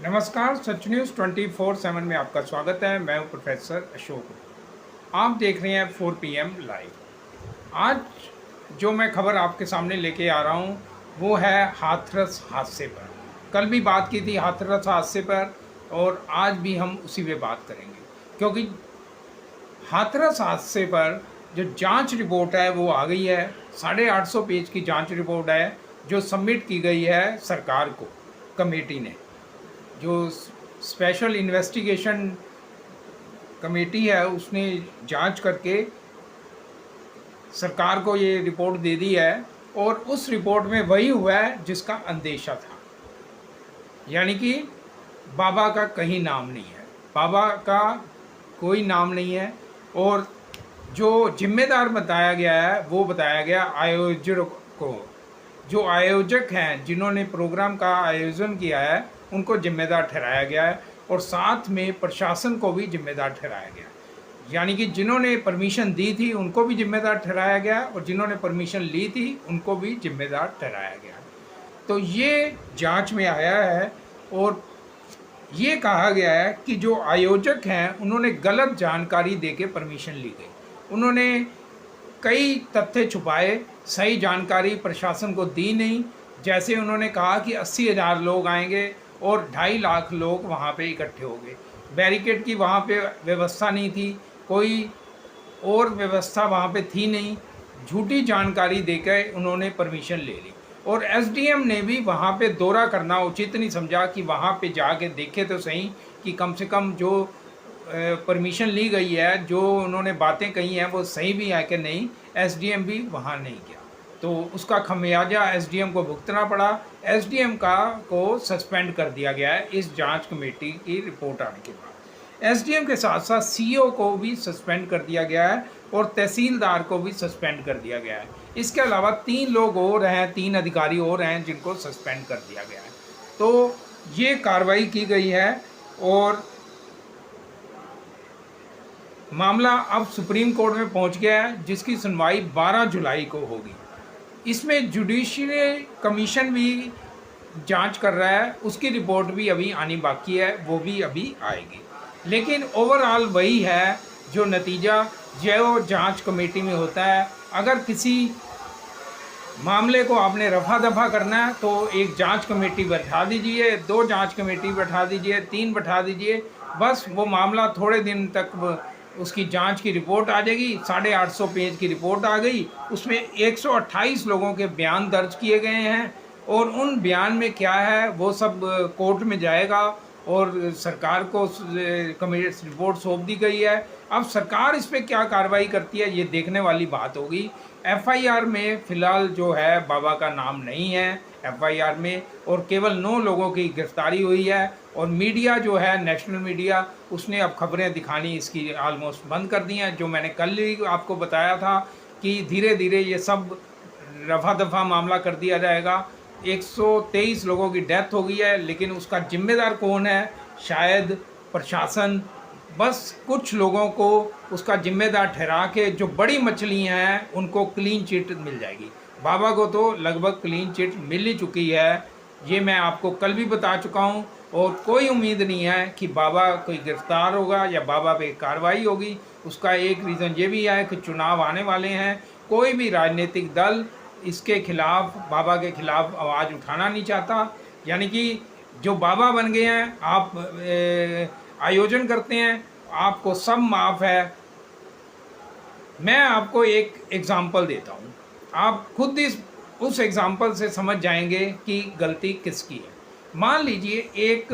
नमस्कार, सच न्यूज़ 24/7 में आपका स्वागत है। मैं हूं प्रोफेसर अशोक। आप देख रहे हैं 4 PM लाइव। आज जो मैं खबर आपके सामने लेके आ रहा हूं वो है हाथरस हादसे पर। कल भी बात की थी हाथरस हादसे पर और आज भी हम उसी पे बात करेंगे, क्योंकि हाथरस हादसे पर जो जांच रिपोर्ट है वो आ गई है। 850 पेज की जांच रिपोर्ट है जो सबमिट की गई है सरकार को। कमेटी ने, जो स्पेशल इन्वेस्टिगेशन कमेटी है, उसने जांच करके सरकार को ये रिपोर्ट दे दी है और उस रिपोर्ट में वही हुआ है जिसका अंदेशा था। यानी कि बाबा का कहीं नाम नहीं है, बाबा का कोई नाम नहीं है। और जो जिम्मेदार बताया गया है वो बताया गया आयोजक को। जो आयोजक हैं, जिन्होंने प्रोग्राम का आयोजन किया है, उनको जिम्मेदार ठहराया गया है और साथ में प्रशासन को भी जिम्मेदार ठहराया गया। यानी कि जिन्होंने परमिशन दी थी उनको भी जिम्मेदार ठहराया गया और जिन्होंने परमिशन ली थी उनको भी जिम्मेदार ठहराया गया। तो ये जांच में आया है और ये कहा गया है कि जो आयोजक हैं उन्होंने गलत जानकारी देके परमिशन ली गई। उन्होंने कई तथ्य छुपाए, सही जानकारी प्रशासन को दी नहीं। जैसे उन्होंने कहा कि 80,000 लोग आएंगे और 2.5 लाख लोग वहाँ पे इकट्ठे हो गए। बैरिकेड की वहाँ पे व्यवस्था नहीं थी, कोई और व्यवस्था वहाँ पे थी नहीं। झूठी जानकारी देकर उन्होंने परमिशन ले ली और एसडीएम ने भी वहाँ पे दौरा करना उचित नहीं समझा कि वहाँ पे जाके देखे तो सही कि कम से कम जो परमिशन ली गई है, जो उन्होंने बातें कही हैं वो सही भी है कि नहीं। एसडीएम भी वहाँ नहीं गया तो उसका खमियाजा एसडीएम को भुगतना पड़ा। एसडीएम को सस्पेंड कर दिया गया है इस जांच कमेटी की रिपोर्ट आने के बाद। एसडीएम के साथ साथ सीईओ को भी सस्पेंड कर दिया गया है और तहसीलदार को भी सस्पेंड कर दिया गया है। इसके अलावा 3 लोग और हैं, 3 अधिकारी और हैं जिनको सस्पेंड कर दिया गया है। तो ये कार्रवाई की गई है और मामला अब सुप्रीम कोर्ट में पहुंच गया है, जिसकी सुनवाई 12 जुलाई को होगी। इसमें जुडिशरी कमीशन भी जांच कर रहा है, उसकी रिपोर्ट भी अभी आनी बाकी है, वो भी अभी आएगी। लेकिन ओवरऑल वही है जो नतीजा जो जांच कमेटी में होता है। अगर किसी मामले को आपने रफा दफा करना है तो एक जांच कमेटी बैठा दीजिए, 2 जांच कमेटी बैठा दीजिए, 3 बैठा दीजिए, बस वो मामला थोड़े दिन तक उसकी जांच की रिपोर्ट आ जाएगी। 850 पेज की रिपोर्ट आ गई, उसमें 128 लोगों के बयान दर्ज किए गए हैं और उन बयान में क्या है वो सब कोर्ट में जाएगा और सरकार को कमेटी रिपोर्ट सौंप दी गई है। अब सरकार इस पर क्या कार्रवाई करती है ये देखने वाली बात होगी। एफआईआर में फ़िलहाल जो है बाबा का नाम नहीं है एफआईआर में, और केवल 9 लोगों की गिरफ्तारी हुई है। और मीडिया जो है, नेशनल मीडिया, उसने अब खबरें दिखानी इसकी ऑलमोस्ट बंद कर दी हैं। जो मैंने कल ही आपको बताया था कि धीरे धीरे ये सब रफा दफा मामला कर दिया जाएगा। 123 लोगों की डेथ हो गई है, लेकिन उसका जिम्मेदार कौन है? शायद प्रशासन। बस कुछ लोगों को उसका जिम्मेदार ठहरा के जो बड़ी मछलियां हैं उनको क्लीन चिट मिल जाएगी। बाबा को तो लगभग क्लीन चिट मिल ही चुकी है, ये मैं आपको कल भी बता चुका हूँ। और कोई उम्मीद नहीं है कि बाबा कोई गिरफ्तार होगा या बाबा पे कार्रवाई होगी। उसका एक रीज़न ये भी है कि चुनाव आने वाले हैं, कोई भी राजनीतिक दल इसके खिलाफ, बाबा के खिलाफ आवाज़ उठाना नहीं चाहता। यानी कि जो बाबा बन गए हैं, आप आयोजन करते हैं, आपको सब माफ़ है। मैं आपको एक एग्ज़ाम्पल देता हूँ, आप खुद उस एग्ज़ाम्पल से समझ जाएंगे कि गलती किसकी है। मान लीजिए एक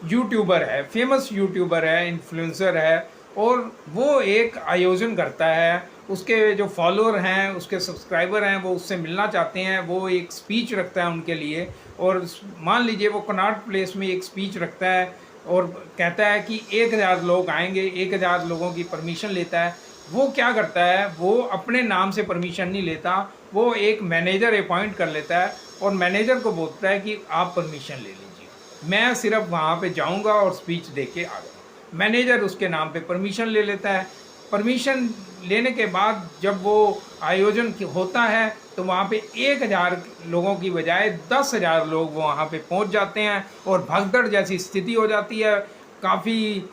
यूट्यूबर है, फेमस यूट्यूबर है, इन्फ्लुएंसर है, और वो एक आयोजन करता है। उसके जो फॉलोअर हैं, उसके सब्सक्राइबर हैं, वो उससे मिलना चाहते हैं। वो एक स्पीच रखता है उनके लिए, और मान लीजिए वो कनॉट प्लेस में एक स्पीच रखता है और कहता है कि 1000 लोग आएंगे, 1000 लोगों की परमिशन लेता है। वो क्या करता है, वो अपने नाम से परमिशन नहीं लेता, वो एक मैनेजर अपॉइंट कर लेता है और मैनेजर को बोलता है कि आप परमिशन ले लीजिए, मैं सिर्फ वहाँ पे जाऊँगा और स्पीच दे के आ जाऊँगा। मैनेजर उसके नाम पे परमिशन ले लेता है। परमिशन लेने के बाद जब वो आयोजन होता है तो वहाँ पे 1000 लोगों की बजाय 10,000 लोग वहाँ पे पहुँच जाते हैं और भगदड़ जैसी स्थिति हो जाती है। काफ़ी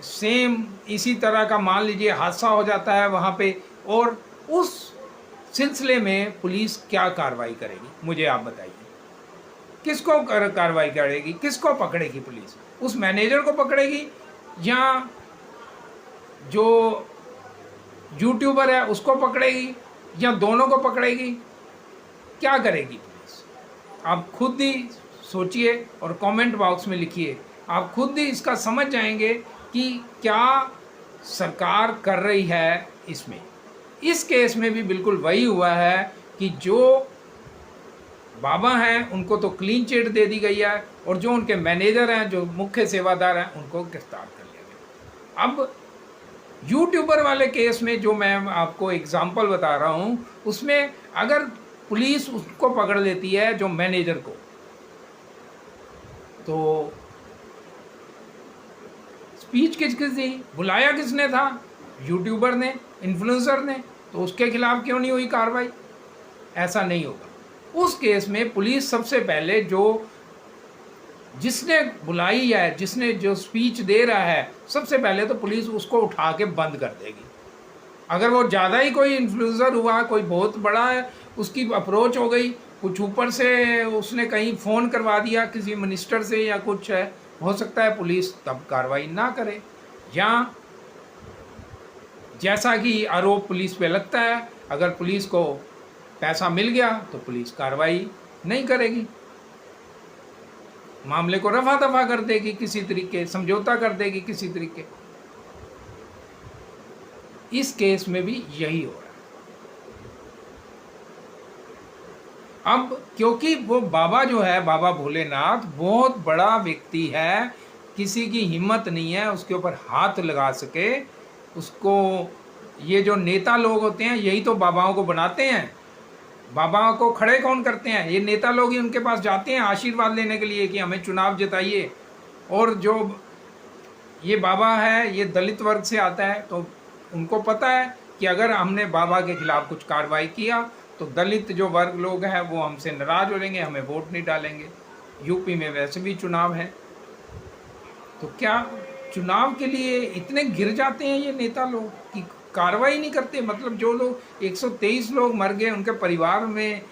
सेम इसी तरह का मान लीजिए हादसा हो जाता है वहाँ पे। और उस सिलसिले में पुलिस क्या कार्रवाई करेगी, मुझे आप बताइए। किसको कार्रवाई करेगी, किसको पकड़ेगी पुलिस? उस मैनेजर को पकड़ेगी या जो यूट्यूबर है उसको पकड़ेगी या दोनों को पकड़ेगी? क्या करेगी पुलिस? आप खुद ही सोचिए और कमेंट बॉक्स में लिखिए। आप खुद ही इसका समझ जाएंगे कि क्या सरकार कर रही है इसमें। इस केस में भी बिल्कुल वही हुआ है कि जो बाबा हैं उनको तो क्लीन चिट दे दी गई है और जो उनके मैनेजर हैं, जो मुख्य सेवादार हैं, उनको गिरफ्तार कर लिया गया। अब यूट्यूबर वाले केस में जो मैं आपको एग्जांपल बता रहा हूँ, उसमें अगर पुलिस उसको पकड़ लेती है जो मैनेजर को, तो स्पीच किसकी दी, बुलाया किसने था? यूट्यूबर ने, इन्फ्लुएंसर ने। तो उसके खिलाफ क्यों नहीं हुई कार्रवाई? ऐसा नहीं होगा। उस केस में पुलिस सबसे पहले जो जिसने बुलाई है, जिसने जो स्पीच दे रहा है, सबसे पहले तो पुलिस उसको उठा के बंद कर देगी। अगर वो ज़्यादा ही कोई इन्फ्लुएंसर हुआ, कोई बहुत बड़ा है, उसकी अप्रोच हो गई, कुछ ऊपर से उसने कहीं फ़ोन करवा दिया किसी मिनिस्टर से या कुछ है, हो सकता है पुलिस तब कार्रवाई ना करे। या जैसा कि आरोप पुलिस पे लगता है, अगर पुलिस को पैसा मिल गया तो पुलिस कार्रवाई नहीं करेगी, मामले को रफा दफा कर देगी, किसी तरीके समझौता कर देगी किसी तरीके। इस केस में भी यही हो रहा है। अब क्योंकि वो बाबा जो है, बाबा भोलेनाथ बहुत बड़ा व्यक्ति है, किसी की हिम्मत नहीं है उसके ऊपर हाथ लगा सके उसको। ये जो नेता लोग होते हैं यही तो बाबाओं को बनाते हैं। बाबाओं को खड़े कौन करते हैं? ये नेता लोग ही उनके पास जाते हैं आशीर्वाद लेने के लिए कि हमें चुनाव जिताइए। और जो ये बाबा है ये दलित वर्ग से आता है, तो उनको पता है कि अगर हमने बाबा के खिलाफ कुछ कार्रवाई किया तो दलित जो वर्ग लोग हैं वो हमसे नाराज हो जाएंगे, हमें वोट नहीं डालेंगे। यूपी में वैसे भी चुनाव है, तो क्या चुनाव के लिए इतने गिर जाते हैं ये नेता लोग कि कार्रवाई नहीं करते? मतलब जो लोग 123 लोग मर गए, उनके परिवार में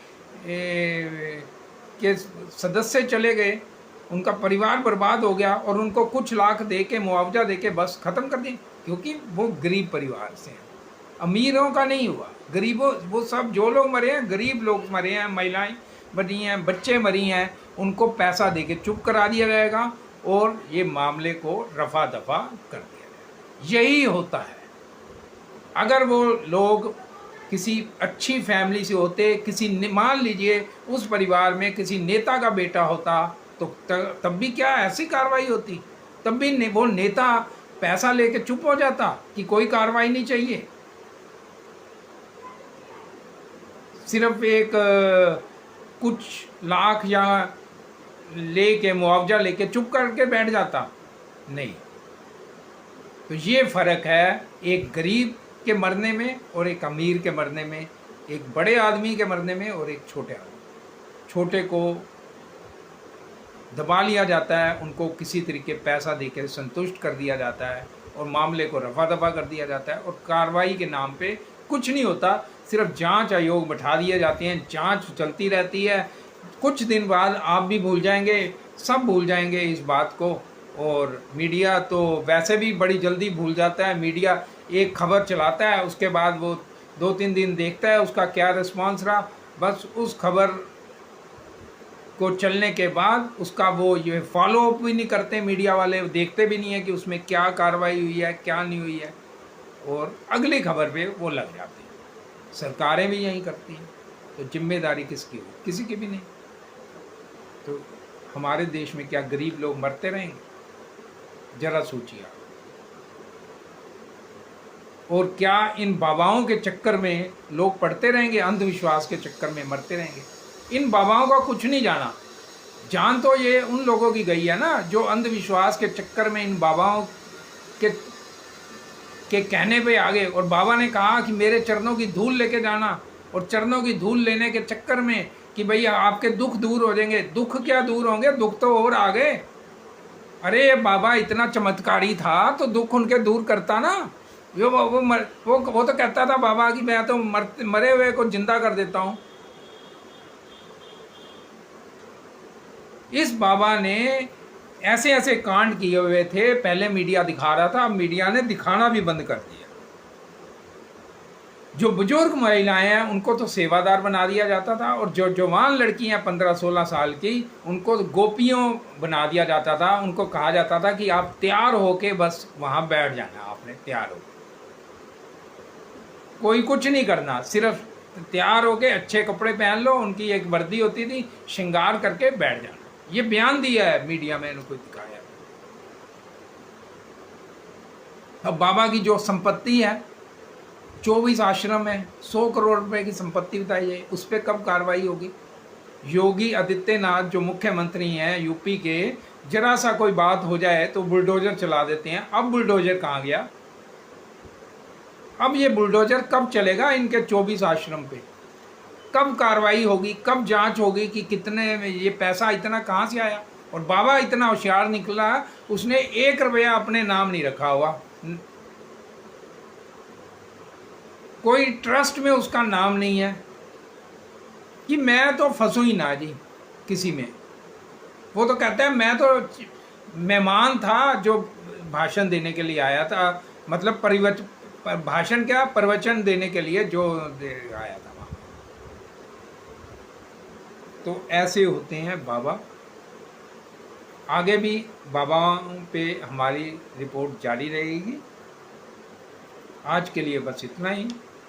के सदस्य चले गए, उनका परिवार बर्बाद हो गया और उनको कुछ लाख दे के, मुआवजा दे के बस ख़त्म कर दिए, क्योंकि वो गरीब परिवार से हैं। अमीरों का नहीं हुआ, गरीबों, वो सब जो लोग मरे हैं गरीब लोग मरे हैं, महिलाएं मरी हैं, बच्चे मरी हैं, उनको पैसा दे के चुप करा दिया जाएगा और ये मामले को रफा दफा कर दिया जाएगा। यही होता है। अगर वो लोग किसी अच्छी फैमिली से होते, किसी मान लीजिए उस परिवार में किसी नेता का बेटा होता, तो तब भी क्या ऐसी कार्रवाई होती? तब भी वो नेता पैसा लेके चुप हो जाता कि कोई कार्रवाई नहीं चाहिए, सिर्फ एक कुछ लाख या लेके मुआवजा लेके चुप करके बैठ जाता? नहीं। तो ये फ़र्क है एक गरीब के मरने में और एक अमीर के मरने में, एक बड़े आदमी के मरने में और एक छोटे आदमी। छोटे को दबा लिया जाता है, उनको किसी तरीके पैसा देकर संतुष्ट कर दिया जाता है और मामले को रफा दफा कर दिया जाता है और कार्रवाई के नाम पे कुछ नहीं होता, सिर्फ जांच आयोग बैठा दिए जाते हैं, जांच चलती रहती है। कुछ दिन बाद आप भी भूल जाएंगे, सब भूल जाएंगे इस बात को। और मीडिया तो वैसे भी बड़ी जल्दी भूल जाता है। मीडिया एक खबर चलाता है, उसके बाद वो 2-3 दिन देखता है उसका क्या रिस्पांस रहा, बस उस खबर को चलने के बाद उसका वो ये फॉलो अप भी नहीं करते मीडिया वाले, देखते भी नहीं है कि उसमें क्या कार्रवाई हुई है क्या नहीं हुई है, और अगली खबर पे वो लग जाते हैं। सरकारें भी यही करती हैं। तो जिम्मेदारी किसकी हुई? किसी की भी नहीं। तो हमारे देश में क्या गरीब लोग मरते रहेंगे? जरा सोचिए। और क्या इन बाबाओं के चक्कर में लोग पड़ते रहेंगे? अंधविश्वास के चक्कर में मरते रहेंगे? इन बाबाओं का कुछ नहीं जाना। जान तो ये उन लोगों की गई है ना जो अंधविश्वास के चक्कर में इन बाबाओं के के कहने पे आ गए और बाबा ने कहा कि मेरे चरणों की धूल लेके जाना, और चरणों की धूल लेने के चक्कर में कि भैया आपके दुख दूर हो जाएंगे। दुख क्या दूर होंगे, दुख तो और आ गए। अरे बाबा इतना चमत्कारी था तो दुख उनके दूर करता ना। वो तो कहता था बाबा कि मैं तो मरे हुए को जिंदा कर देता हूँ। इस बाबा ने ऐसे ऐसे कांड किए हुए थे, पहले मीडिया दिखा रहा था, अब मीडिया ने दिखाना भी बंद कर दिया। जो बुजुर्ग महिलाएं हैं उनको तो सेवादार बना दिया जाता था, और जो जवान लड़कियां 15-16 साल की उनको गोपियों बना दिया जाता था। उनको कहा जाता था कि आप तैयार होके बस वहाँ बैठ जाना, आपने तैयार हो, कोई कुछ नहीं करना, सिर्फ तैयार होके अच्छे कपड़े पहन लो। उनकी एक वर्दी होती थी, श्रृंगार करके बैठ जाना। ये बयान दिया है मीडिया में, उनको दिखाया। अब बाबा की जो संपत्ति है, 24 आश्रम है, 100 करोड़ रुपए की संपत्ति बताई है, उस पर कब कार्रवाई होगी? योगी आदित्यनाथ जो मुख्यमंत्री हैं यूपी के, जरा सा कोई बात हो जाए तो बुलडोजर चला देते हैं। अब बुलडोजर कहाँ गया? अब ये बुलडोजर कब चलेगा इनके 24 आश्रम पे? कब कार्रवाई होगी, कब जांच होगी कि कितने ये पैसा इतना कहाँ से आया? और बाबा इतना होशियार निकला, उसने 1 रुपया अपने नाम नहीं रखा हुआ, कोई ट्रस्ट में उसका नाम नहीं है कि मैं तो फंसूं ही ना जी किसी में। वो तो कहता है मैं तो मेहमान था जो भाषण देने के लिए आया था, मतलब भाषण क्या, प्रवचन देने के लिए जो आया था वहाँ। तो ऐसे होते हैं बाबा। आगे भी बाबाओं पे हमारी रिपोर्ट जारी रहेगी। आज के लिए बस इतना ही।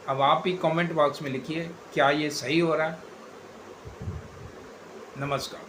अब आप ही कमेंट बॉक्स में लिखिए क्या ये सही हो रहा है। नमस्कार।